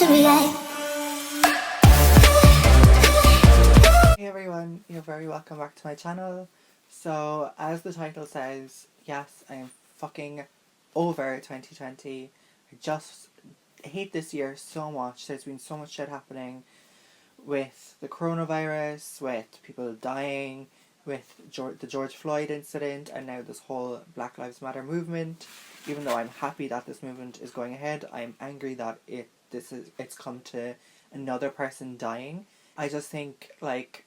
Hey everyone, you're very welcome back to my channel. So, as the title says, yes, I am fucking over 2020. I just hate this year so much. There's been so much shit happening with the coronavirus, with people dying, with the George Floyd incident, and now this whole Black Lives Matter movement. Even though I'm happy that this movement is going ahead, I'm angry that it's come to another person dying. I just think, like,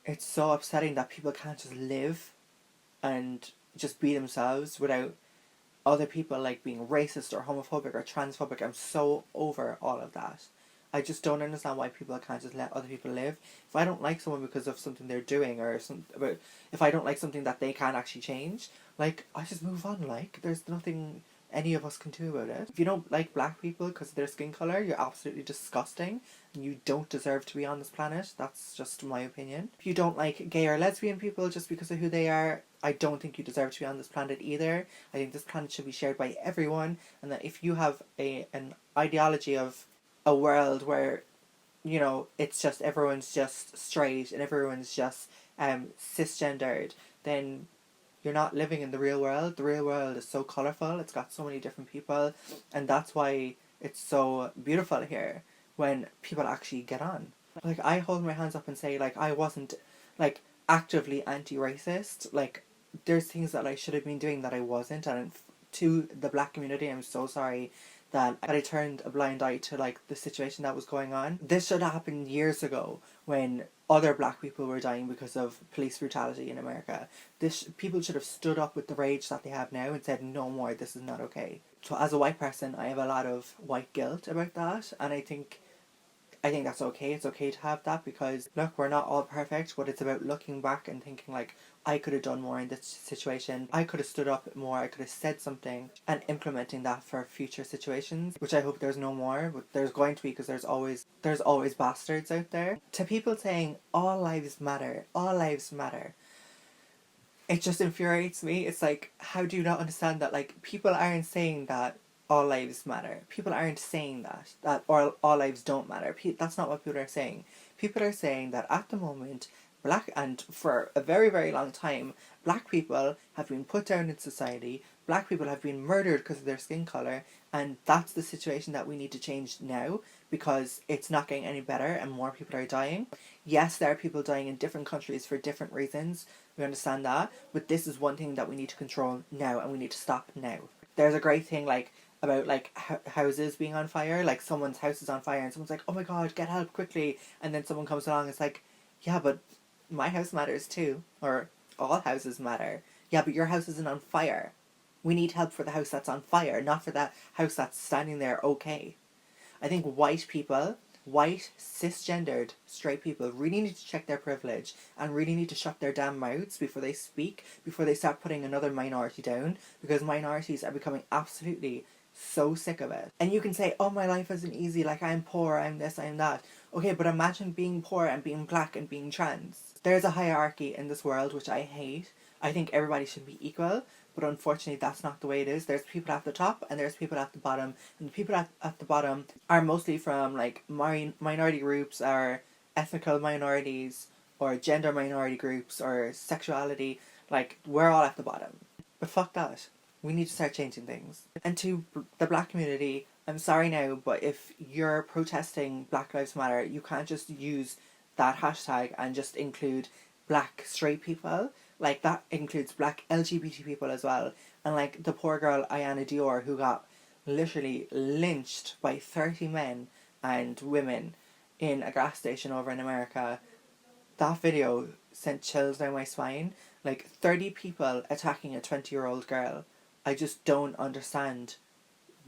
it's so upsetting that people can't just live and just be themselves without other people like being racist or homophobic or transphobic. I'm so over all of that. I just don't understand why people can't just let other people live. If I don't like someone because of something they're doing or if I don't like something that they can't actually change, like, I just move on. Like, there's nothing any of us can do about it. If you don't like black people because of their skin colour, you're absolutely disgusting and you don't deserve to be on this planet. That's just my opinion. If you don't like gay or lesbian people just because of who they are, I don't think you deserve to be on this planet either. I think this planet should be shared by everyone, and that if you have an ideology of a world where, you know, it's just everyone's just straight and everyone's just cisgendered, then you're not living in the real world. The real world is so colourful, it's got so many different people, and that's why it's so beautiful here when people actually get on. Like, I hold my hands up and say, like, I wasn't, like, actively anti-racist. Like, there's things that I should have been doing that I wasn't, and to the black community, I'm so sorry that I turned a blind eye to, like, the situation that was going on. This should have happened years ago when other black people were dying because of police brutality in America. People should have stood up with the rage that they have now and said, no more, this is not okay. So as a white person, I have a lot of white guilt about that, and I think that's okay. It's okay to have that because, look, we're not all perfect, but it's about looking back and thinking, like, I could have done more in this situation. I could have stood up more. I could have said something, and implementing that for future situations, which I hope there's no more, but there's going to be, because there's always bastards out there. To people saying all lives matter, it just infuriates me. It's like, how do you not understand that, like, people aren't saying that all lives matter. People aren't saying that all lives don't matter. That's not what people are saying. People are saying that at the moment, and for a very, very long time, black people have been put down in society, black people have been murdered because of their skin colour, and that's the situation that we need to change now, because it's not getting any better and more people are dying. Yes, there are people dying in different countries for different reasons, we understand that, but this is one thing that we need to control now, and we need to stop now. There's a great thing, like, about, like, houses being on fire. Like, someone's house is on fire and someone's like, oh my god, get help quickly, and then someone comes along and it's like, yeah, but my house matters too, or all houses matter. Yeah, but your house isn't on fire. We need help for the house that's on fire, not for that house that's standing there okay. I think white, cisgendered, straight people really need to check their privilege and really need to shut their damn mouths before they speak, before they start putting another minority down, because minorities are becoming absolutely so sick of it. And you can say, oh, my life isn't easy, like, I'm poor, I'm this, I'm that. Okay, but imagine being poor and being black and being trans. There's a hierarchy in this world which I hate. I think everybody should be equal, but unfortunately that's not the way it is. There's people at the top and there's people at the bottom, and the people at the bottom are mostly from, like, minority groups, or ethnical minorities, or gender minority groups, or sexuality. Like, we're all at the bottom. But fuck that. We need to start changing things. And to the black community, I'm sorry now, but if you're protesting Black Lives Matter, you can't just use that hashtag and just include black straight people. Like, that includes black LGBT people as well. And, like, the poor girl Ayana Dior, who got literally lynched by 30 men and women in a gas station over in America. That video sent chills down my spine. Like, 30 people attacking a 20-year-old girl. I just don't understand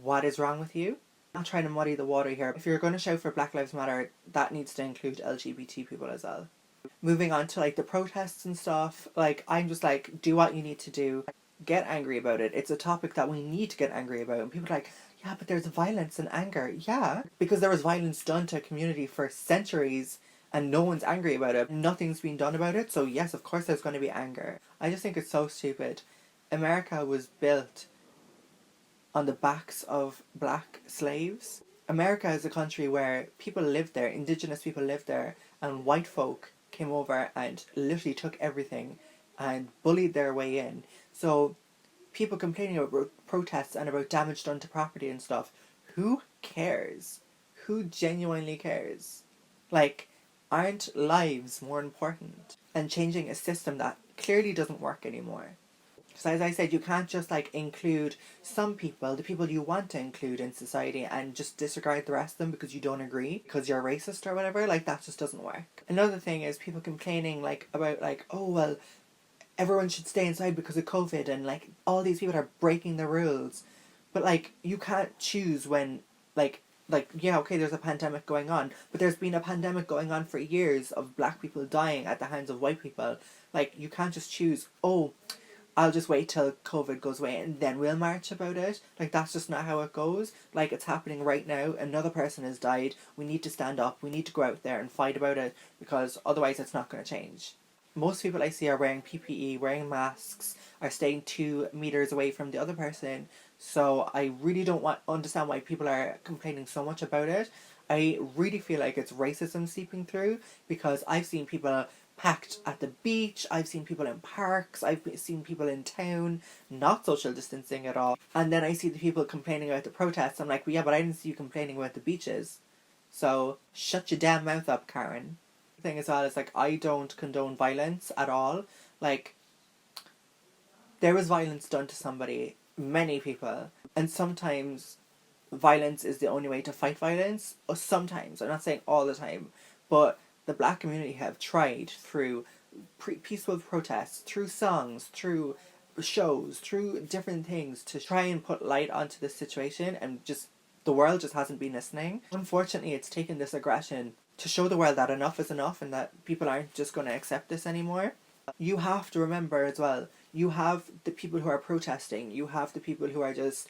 what is wrong with you. I'm not trying to muddy the water here. If you're going to shout for Black Lives Matter, that needs to include LGBT people as well. Moving on to, like, the protests and stuff, like, I'm just like, do what you need to do. Get angry about it. It's a topic that we need to get angry about. And people are like, yeah, but there's violence and anger. Yeah, because there was violence done to a community for centuries and no one's angry about it. Nothing's been done about it, so yes, of course there's going to be anger. I just think it's so stupid. America was built on the backs of black slaves, America is a country where people live there, indigenous people live there, and white folk came over and literally took everything and bullied their way in. So people complaining about protests and about damage done to property and stuff, who cares? Who genuinely cares? Like, aren't lives more important? And changing a system that clearly doesn't work anymore. So as I said, you can't just like include some people, the people you want to include in society, and just disregard the rest of them because you don't agree, because you're racist or whatever. Like, that just doesn't work. Another thing is people complaining like about like, oh well, everyone should stay inside because of COVID, and like all these people are breaking the rules. But like, you can't choose when yeah, okay, there's a pandemic going on, but there's been a pandemic going on for years of black people dying at the hands of white people. Like, you can't just choose, oh, I'll just wait till COVID goes away and then we'll march about it. Like, that's just not how it goes. Like, it's happening right now. Another person has died. We need to stand up. We need to go out there and fight about it, because otherwise it's not going to change. Most people I see are wearing PPE, wearing masks, are staying 2 meters away from the other person. So I really don't understand why people are complaining so much about it. I really feel like it's racism seeping through, because I've seen people packed at the beach, I've seen people in parks, I've seen people in town not social distancing at all. And then I see the people complaining about the protests. I'm like, well, yeah, but I didn't see you complaining about the beaches. So shut your damn mouth up, Karen. The thing as well is, like, I don't condone violence at all. Like, there was violence done to somebody, many people, and sometimes violence is the only way to fight violence. Or sometimes, I'm not saying all the time, but the black community have tried through peaceful protests, through songs, through shows, through different things to try and put light onto this situation, and just the world just hasn't been listening. Unfortunately, it's taken this aggression to show the world that enough is enough and that people aren't just going to accept this anymore. You have to remember as well, you have the people who are protesting, you have the people who are just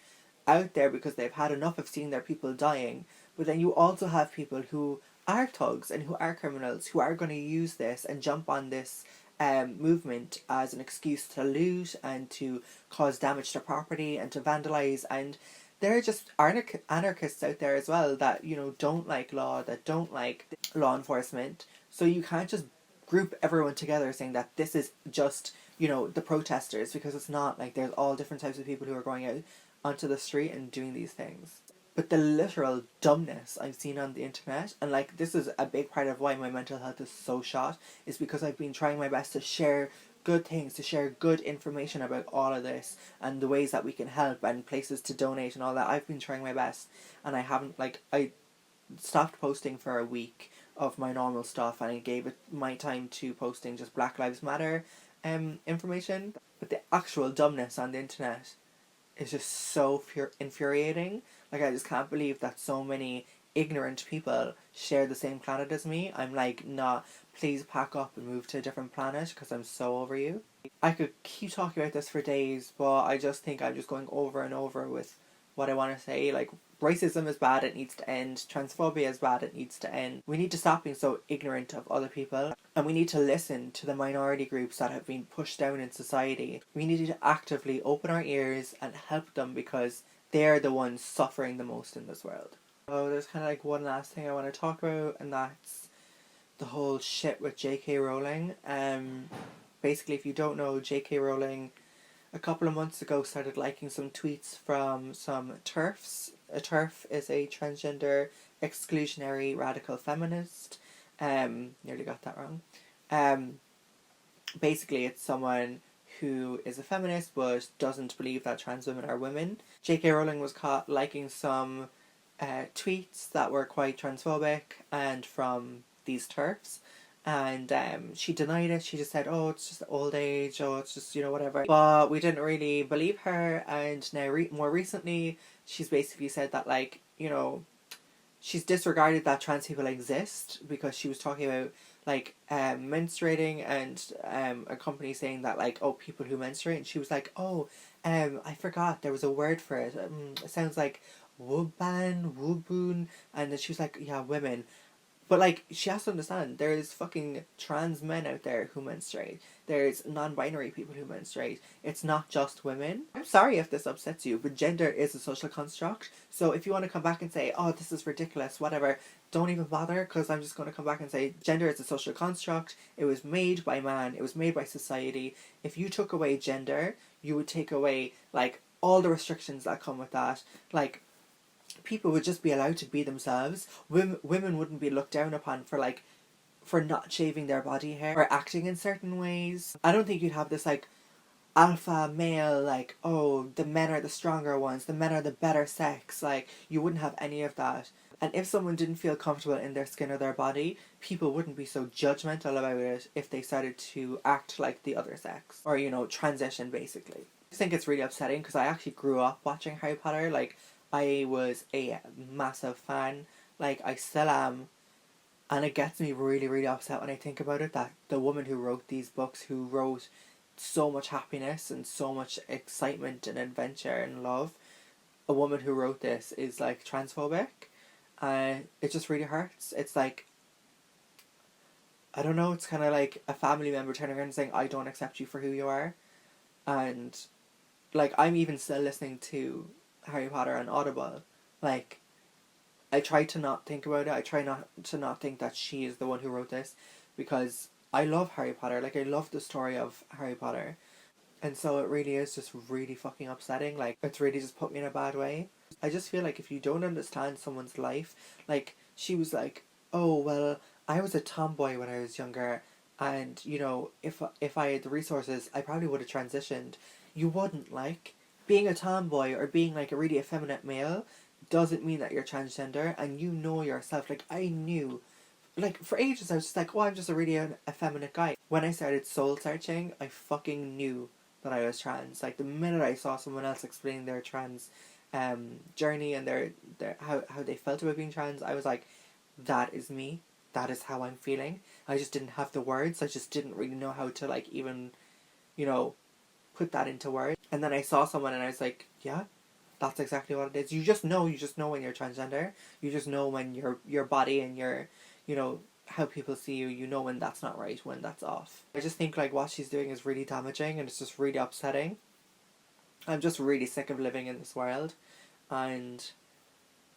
out there because they've had enough of seeing their people dying, but then you also have people who are thugs and who are criminals, who are going to use this and jump on this movement as an excuse to loot and to cause damage to property and to vandalise. And there are just anarchists out there as well that, you know, don't like law, that don't like law enforcement. So you can't just group everyone together saying that this is just, you know, the protesters, because it's not. Like, there's all different types of people who are going out onto the street and doing these things. But the literal dumbness I've seen on the internet, and like, this is a big part of why my mental health is so shot, is because I've been trying my best to share good things, to share good information about all of this and the ways that we can help and places to donate and all that. I've been trying my best, and I haven't, like, I stopped posting for a week of my normal stuff, and I gave it my time to posting just Black Lives Matter information. But the actual dumbness on the internet is just so infuriating. Like, I just can't believe that so many ignorant people share the same planet as me. I'm like, nah, please pack up and move to a different planet, because I'm so over you. I could keep talking about this for days, but I just think I'm just going over and over with what I want to say. Like, racism is bad, it needs to end. Transphobia is bad, it needs to end. We need to stop being so ignorant of other people, and we need to listen to the minority groups that have been pushed down in society. We need to actively open our ears and help them, because they're the ones suffering the most in this world. So there's kind of like one last thing I want to talk about, and that's the whole shit with J.K. Rowling. Basically, if you don't know, J.K. Rowling a couple of months ago started liking some tweets from some TERFs. A TERF is a transgender exclusionary radical feminist. Nearly got that wrong. Basically, it's someone who is a feminist but doesn't believe that trans women are women. J.K. Rowling was caught liking some tweets that were quite transphobic and from these TERFs. And she denied it. She just said, oh, it's just old age, oh, it's just, you know, whatever. But we didn't really believe her, and now more recently she's basically said that, like, you know, she's disregarded that trans people exist, because she was talking about, like, menstruating, and a company saying that, like, oh, people who menstruate, and she was like, oh, I forgot, there was a word for it. It sounds like woban, woboon, and then she was like, yeah, women. But like, she has to understand there's fucking trans men out there who menstruate. There's non-binary people who menstruate. It's not just women. I'm sorry if this upsets you, but gender is a social construct. So if you want to come back and say, oh, this is ridiculous, whatever, don't even bother, because I'm just going to come back and say gender is a social construct. It was made by man. It was made by society. If you took away gender, you would take away, like, all the restrictions that come with that. Like, people would just be allowed to be themselves. Women wouldn't be looked down upon for, like, for not shaving their body hair or acting in certain ways. I don't think you'd have this, like, alpha male, like, oh, the men are the stronger ones, the men are the better sex. Like, you wouldn't have any of that. And if someone didn't feel comfortable in their skin or their body, people wouldn't be so judgmental about it if they started to act like the other sex. Or, you know, transition, basically. I think it's really upsetting because I actually grew up watching Harry Potter. Like, I was a massive fan. Like, I still am. And it gets me really, really upset when I think about it, that the woman who wrote these books, who wrote so much happiness and so much excitement and adventure and love, a woman who wrote this is, like, transphobic. It just really hurts. It's like, I don't know, it's kind of like a family member turning around and saying, I don't accept you for who you are. And, like, I'm even still listening to Harry Potter on Audible. Like, I try to not think about it. I try not to think that she is the one who wrote this, because I love Harry Potter. Like, I love the story of Harry Potter. And so it really is just really fucking upsetting. Like, it's really just put me in a bad way. I just feel like if you don't understand someone's life, like, she was like, oh, well, I was a tomboy when I was younger, and, you know, if I had the resources, I probably would have transitioned. You wouldn't, like. Being a tomboy or being, like, a really effeminate male doesn't mean that you're transgender, and you know yourself. Like, I knew, like, for ages I was just like, oh, I'm just a really effeminate guy. When I started soul searching, I fucking knew that I was trans. Like, the minute I saw someone else explaining their trans journey and their how they felt about being trans, I was like, that is me. That is how I'm feeling. I just didn't have the words. I just didn't really know how to, like, even, you know, put that into words. And then I saw someone and I was like, yeah, that's exactly what it is. You just know when you're transgender. You just know when your body and your, you know, how people see you, you know when that's not right, when that's off. I just think, like, what she's doing is really damaging and it's just really upsetting. I'm just really sick of living in this world, and,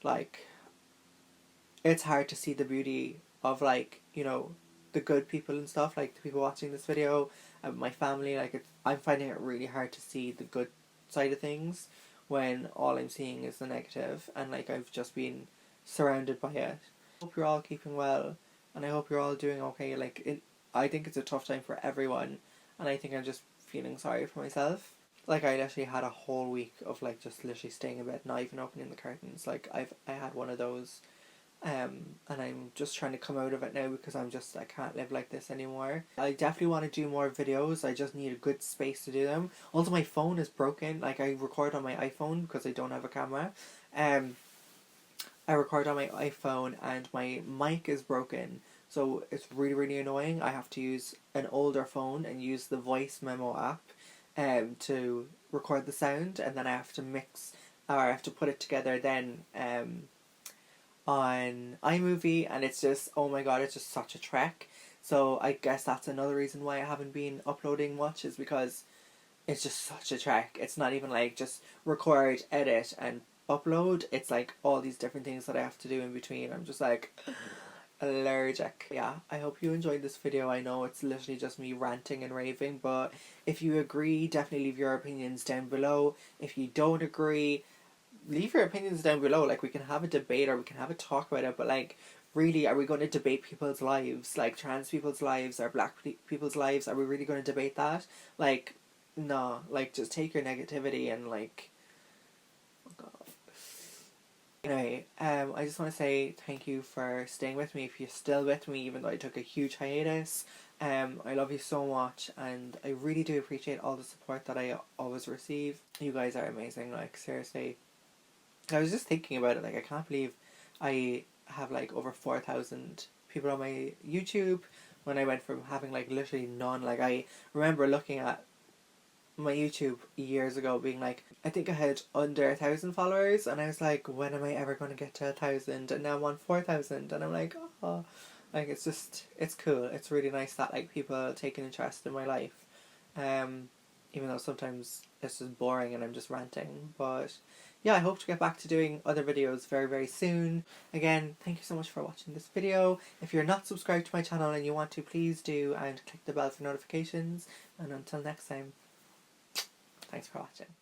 like, it's hard to see the beauty of, like, you know, the good people and stuff, like the people watching this video, my family. Like, I'm finding it really hard to see the good side of things when all I'm seeing is the negative, and, like, I've just been surrounded by it. I hope you're all keeping well, and I hope you're all doing okay. Like, I think it's a tough time for everyone, and I think I'm just feeling sorry for myself. Like, I literally had a whole week of, like, just literally staying in bed, not even opening the curtains. Like, I had one of those, and I'm just trying to come out of it now because I can't live like this anymore. I definitely want to do more videos. I just need a good space to do them. Also, my phone is broken. Like, I record on my iPhone because I don't have a camera. I record on my iPhone and my mic is broken. So it's really, really annoying. I have to use an older phone and use the voice memo app to record the sound, and then I have to mix, or I have to put it together then on iMovie, and it's just, oh my god, it's just such a trek. So I guess that's another reason why I haven't been uploading much, is because it's just such a trek. It's not even like just record, edit, and upload. It's like all these different things that I have to do in between. I'm just like allergic. Yeah, I hope you enjoyed this video. I know it's literally just me ranting and raving, but if you agree, definitely leave your opinions down below. If you don't agree, leave your opinions down below. Like, we can have a debate or we can have a talk about it, but, like, really, are we going to debate people's lives? Like, trans people's lives or black people's lives? Are we really going to debate that? Like, no. Like, just take your negativity and, like, fuck off. Anyway, I just want to say thank you for staying with me. If you're still with me, even though I took a huge hiatus, I love you so much, and I really do appreciate all the support that I always receive. You guys are amazing, like, seriously. I was just thinking about it, like, I can't believe I have, like, over 4,000 people on my YouTube when I went from having, like, literally none. Like, I remember looking at my YouTube years ago being like, I think I had under 1,000 followers, and I was like, when am I ever going to get to 1,000? And now I'm on 4,000, and I'm like, oh, like it's just, it's cool. It's really nice that like people take an interest in my life, even though sometimes it's just boring and I'm just ranting. But yeah, I hope to get back to doing other videos very, very soon. Again, thank you so much for watching this video. If you're not subscribed to my channel and you want to, please do, and click the bell for notifications. And until next time, thanks for watching.